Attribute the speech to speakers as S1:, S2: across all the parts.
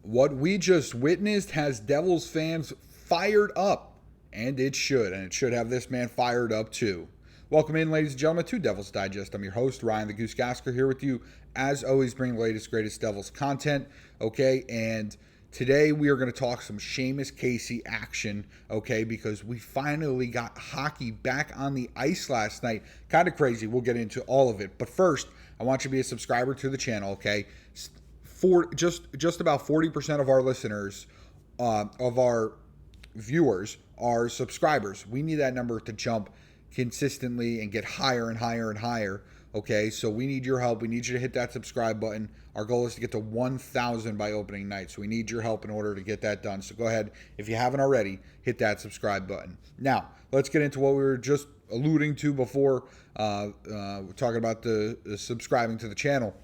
S1: What we just witnessed has Devils fans fired up, and it should have this man fired up too. Welcome in, ladies and gentlemen, to Devils Digest. I'm your host, Ryan the Gosiker, here with you, as always, bringing the latest, greatest Devils content, okay? And today we are going to talk some Seamus Casey action, okay, because we finally got hockey back on the ice last night. Kind of crazy. We'll get into all of it. But first, I want you to be a subscriber to the channel, okay? For just about 40% of our listeners, of our viewers, are subscribers. We need that number to jump consistently and get higher and higher and higher. Okay, so we need your help. We need you to hit that subscribe button. Our goal is to get to 1,000 by opening night. So we need your help in order to get that done. So go ahead, if you haven't already, hit that subscribe button. Now, let's get into what we were just alluding to before. We're talking about the subscribing to the channel.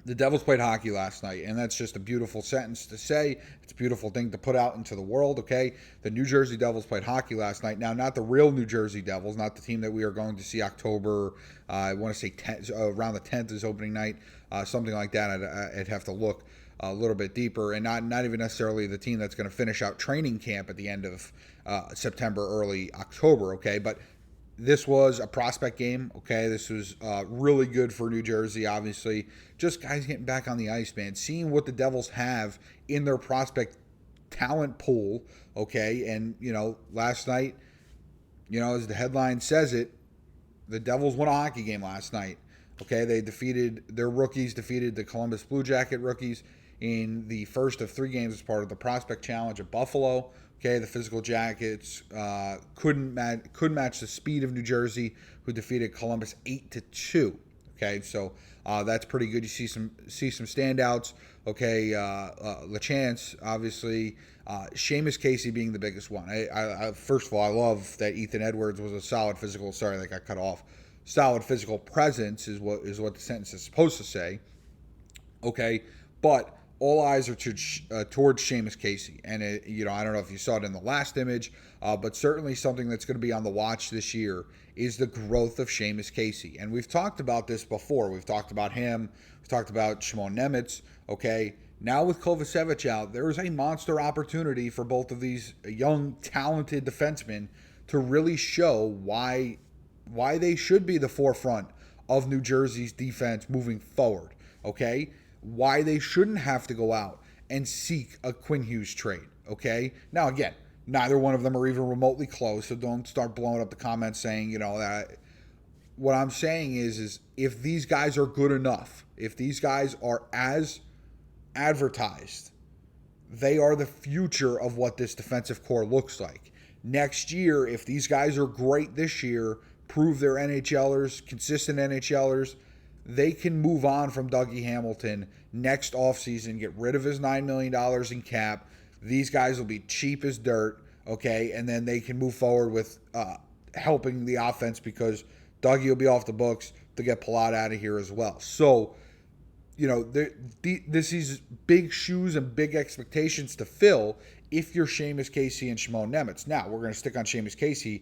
S1: The Devils played hockey last night, and that's just a beautiful sentence to say. It's a beautiful thing to put out into the world, okay? The New Jersey Devils played hockey last night. Now, not the real New Jersey Devils, not the team that we are going to see October, I want to say around the 10th is opening night, something like that. I'd have to look a little bit deeper, and not even necessarily the team that's going to finish out training camp at the end of September, early October, okay? But this was a prospect game, okay? This was really good for New Jersey, obviously. Just guys getting back on the ice, man. Seeing what the Devils have in their prospect talent pool, okay? And, last night, as the headline says it, the Devils won a hockey game last night, okay? Their rookies defeated the Columbus Blue Jacket rookies in the first of 3 games as part of the Prospect Challenge at Buffalo. Okay, the Physical Jackets couldn't match the speed of New Jersey, who defeated Columbus 8-2. Okay, so that's pretty good. You see some standouts. Okay, LaChance, obviously, Seamus Casey being the biggest one. I first of all, I love that Ethan Edwards was a solid physical. Sorry, that got cut off. Solid physical presence is what the sentence is supposed to say. Okay, but all eyes are towards Seamus Casey. And, I don't know if you saw it in the last image, but certainly something that's going to be on the watch this year is the growth of Seamus Casey. And we've talked about this before. We've talked about him. We've talked about Nemec. Okay, now with Kovacevic out, there is a monster opportunity for both of these young, talented defensemen to really show why they should be the forefront of New Jersey's defense moving forward. Okay, why they shouldn't have to go out and seek a Quinn Hughes trade, okay? Now, again, neither one of them are even remotely close, so don't start blowing up the comments saying, that. What I'm saying is if these guys are good enough, if these guys are as advertised, they are the future of what this defensive core looks like. Next year, if these guys are great this year, prove they're NHLers, consistent NHLers, they can move on from Dougie Hamilton next offseason, get rid of his $9 million in cap. These guys will be cheap as dirt, okay? And then they can move forward with helping the offense because Dougie will be off the books to get Palat out of here as well. So, this is big shoes and big expectations to fill if you're Seamus Casey and Nemec. Now, we're going to stick on Seamus Casey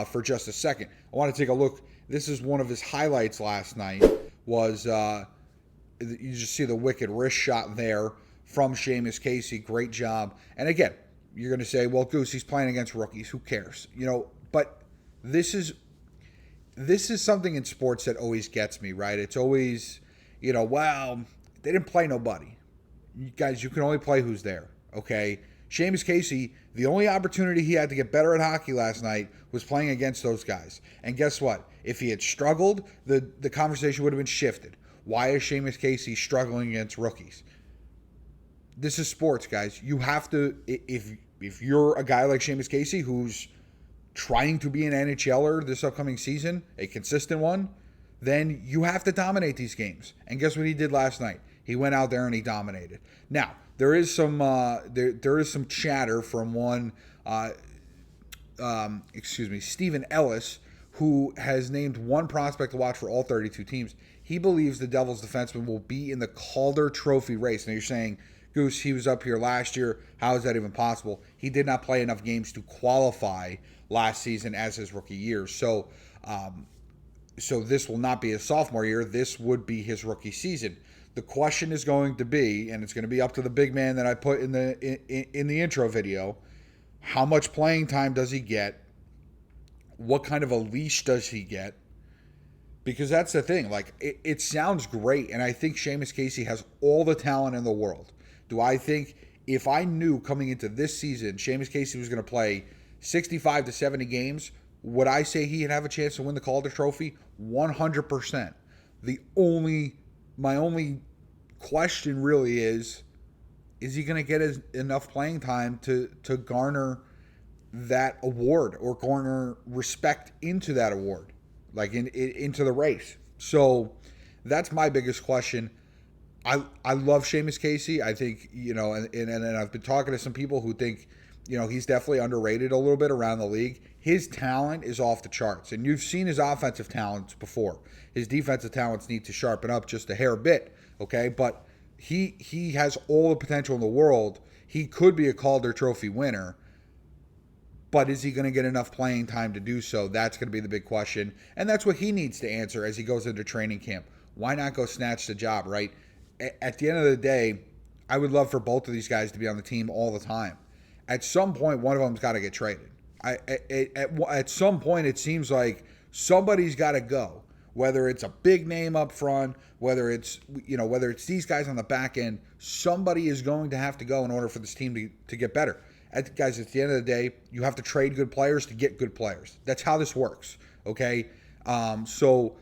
S1: for just a second. I want to take a look. This is one of his highlights last night. Was you just see the wicked wrist shot there from Seamus Casey. Great job. And again, you're going to say, well, Goose, he's playing against rookies. Who cares? But this is something in sports that always gets me, right? It's always, well, they didn't play nobody. You guys, you can only play who's there, okay? Seamus Casey, the only opportunity he had to get better at hockey last night was playing against those guys. And guess what? If he had struggled, the conversation would have been shifted. Why is Seamus Casey struggling against rookies? This is sports, guys. You have to, if you're a guy like Seamus Casey who's trying to be an NHLer this upcoming season, a consistent one, then you have to dominate these games. And guess what he did last night? He went out there and he dominated. Now, there is some chatter from one, Stephen Ellis, who has named one prospect to watch for all 32 teams. He believes the Devils defenseman will be in the Calder Trophy race. Now you're saying, Goose, he was up here last year. How is that even possible? He did not play enough games to qualify last season as his rookie year. So this will not be his sophomore year. This would be his rookie season. The question is going to be, and it's going to be up to the big man that I put in the intro video, how much playing time does he get? What kind of a leash does he get? Because that's the thing. Like, it sounds great, and I think Seamus Casey has all the talent in the world. Do I think if I knew coming into this season Seamus Casey was going to play 65 to 70 games, would I say he'd have a chance to win the Calder Trophy? 100%. My only question really is he going to get enough playing time to garner that award or garner respect into that award, like into the race? So that's my biggest question. I love Seamus Casey. I think, and I've been talking to some people who think, he's definitely underrated a little bit around the league. His talent is off the charts, and you've seen his offensive talents before. His defensive talents need to sharpen up just a hair bit, okay? But he has all the potential in the world. He could be a Calder Trophy winner, but is he going to get enough playing time to do so? That's going to be the big question, and that's what he needs to answer as he goes into training camp. Why not go snatch the job, right? At the end of the day, I would love for both of these guys to be on the team all the time. At some point, one of them's got to get traded. At some point, it seems like somebody's got to go. Whether it's a big name up front, whether it's these guys on the back end, somebody is going to have to go in order for this team to get better. Guys, at the end of the day, you have to trade good players to get good players. That's how this works, okay? So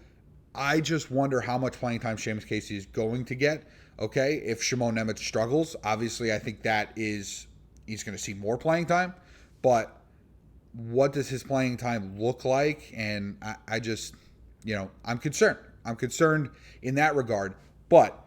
S1: I just wonder how much playing time Seamus Casey is going to get, okay? If Shimon Nemec struggles, obviously I think he's going to see more playing time, but what does his playing time look like? And I just, I'm concerned. I'm concerned in that regard. But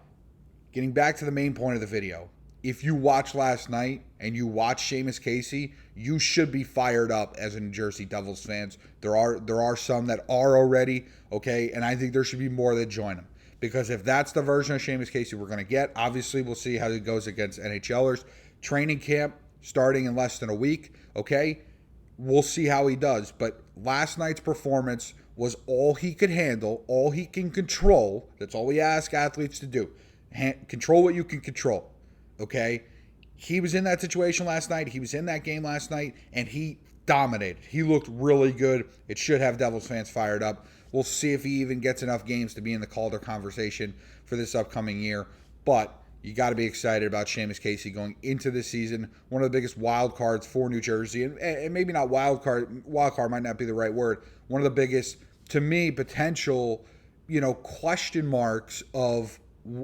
S1: getting back to the main point of the video, if you watched last night and you watched Seamus Casey, you should be fired up as a New Jersey Devils fans. There are some that are already, okay? And I think there should be more that join them. Because if that's the version of Seamus Casey we're going to get, obviously we'll see how it goes against NHLers. Training camp starting in less than a week, okay? We'll see how he does. But last night's performance was all he could handle, all he can control. That's all we ask athletes to do. Control what you can control, okay? He was in that situation last night. He was in that game last night, and he dominated. He looked really good. It should have Devils fans fired up. We'll see if he even gets enough games to be in the Calder conversation for this upcoming year. But you got to be excited about Seamus Casey going into this season. One of the biggest wild cards for New Jersey, and maybe not wild card might not be the right word. One of the biggest, to me, potential, question marks of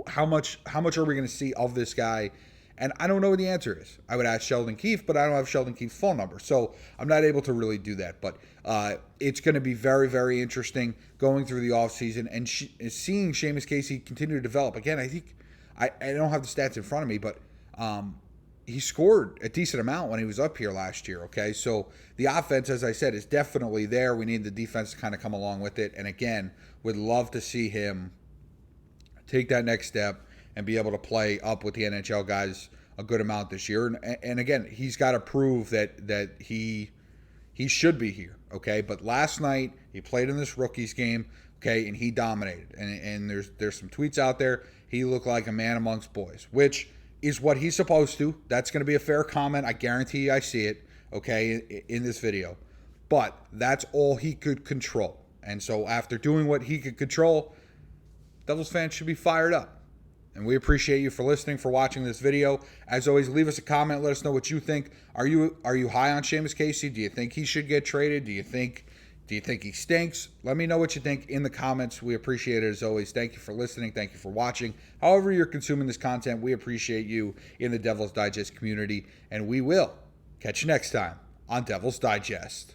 S1: how much are we going to see of this guy. And I don't know what the answer is. I would ask Sheldon Keefe, but I don't have Sheldon Keefe's phone number, so I'm not able to really do that. But it's going to be very, very interesting going through the offseason and seeing Seamus Casey continue to develop. Again, I think I don't have the stats in front of me, but he scored a decent amount when he was up here last year, okay? So the offense, as I said, is definitely there. We need the defense to kind of come along with it. And again, would love to see him take that next step and be able to play up with the NHL guys a good amount this year. And again, he's got to prove that he should be here, okay? But last night, he played in this rookies game, okay, and he dominated. And there's some tweets out there. He looked like a man amongst boys, which is what he's supposed to. That's going to be a fair comment. I guarantee you I see it, okay, in this video. But that's all he could control. And so after doing what he could control, Devils fans should be fired up. And we appreciate you for listening, for watching this video. As always, leave us a comment. Let us know what you think. Are you high on Seamus Casey? Do you think he should get traded? Do you think he stinks? Let me know what you think in the comments. We appreciate it as always. Thank you for listening. Thank you for watching. However you're consuming this content, we appreciate you in the Devil's Digest community. And we will catch you next time on Devil's Digest.